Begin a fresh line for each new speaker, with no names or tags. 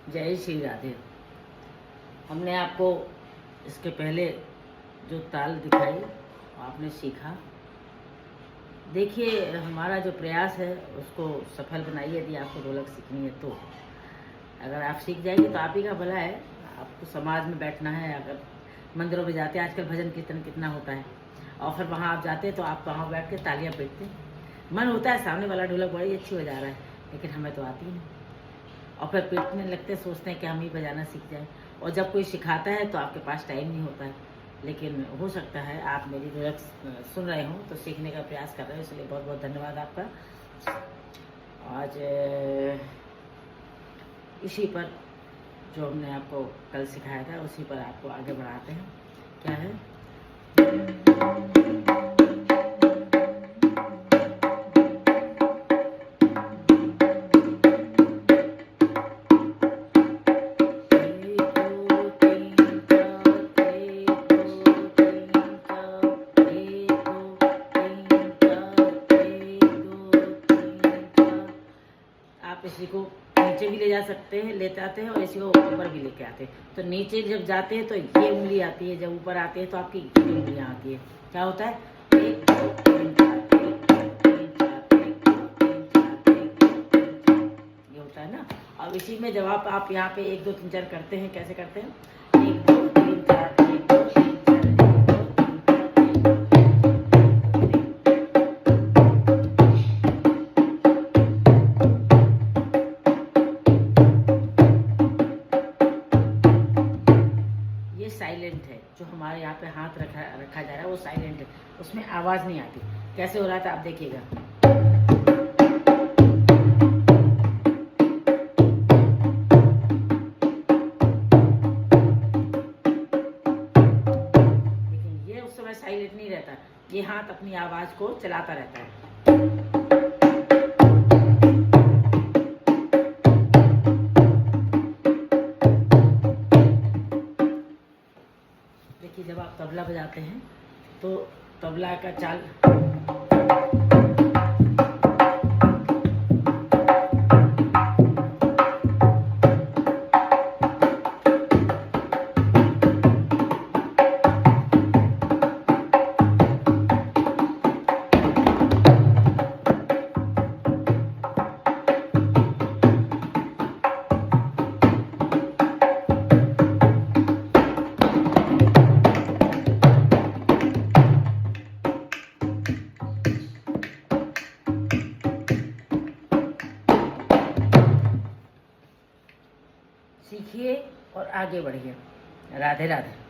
जय श्री राधे। हमने आपको इसके पहले जो ताल दिखाई आपने सीखा। देखिए, हमारा जो प्रयास है उसको सफल बनाइए। यदि आपको ढोलक सीखनी है तो अगर आप सीख जाएंगे तो आप ही का भला है। आपको समाज में बैठना है। अगर मंदिरों में जाते हैं, आजकल भजन कीर्तन कितना होता है, और फिर वहाँ आप जाते हैं तो आप वहाँ बैठ के तालियाँ पीटते हैं। मन होता है सामने वाला ढोलक बड़ी अच्छी बजा रहा है, लेकिन हमें तो आती नहीं। और फिर पीटने लगते, सोचते हैं कि हम ही बजाना सीख जाएं। और जब कोई सिखाता है तो आपके पास टाइम नहीं होता है। लेकिन हो सकता है आप मेरी ढोलक सुन रहे हो तो सीखने का प्रयास कर रहे हो, इसलिए बहुत बहुत धन्यवाद आपका। आज इसी पर जो हमने आपको कल सिखाया था उसी पर आपको आगे बढ़ाते हैं। क्या है? आप इसी को नीचे भी ले जा सकते हैं, लेते आते हैं, और इसी को ऊपर भी लेके आते हैं। तो नीचे जब जाते हैं तो ये उंगली आती है, जब ऊपर आते हैं तो आपकी ये उंगलियां आती है। क्या होता है? 1 2 3 4, 1 2 3 4, 1 2 3 4, 1 2 3 4, ये होता है ना। अब इसी में जब आप यहाँ पे 1 2 3 4 करते हैं, कैसे करते हैं? 1 2 3 4, 1 2 3 साइलेंट है। जो हमारे यहाँ पे हाथ रखा जा रहा है वो साइलेंट है, उसमें आवाज नहीं आती। कैसे हो रहा था आप देखिएगा। लेकिन ये उस समय साइलेंट नहीं रहता, ये हाथ अपनी आवाज को चलाता रहता है। देखिए, जब आप तबला बजाते हैं तो तबला का चाल सीखिए और आगे बढ़िए। राधे राधे।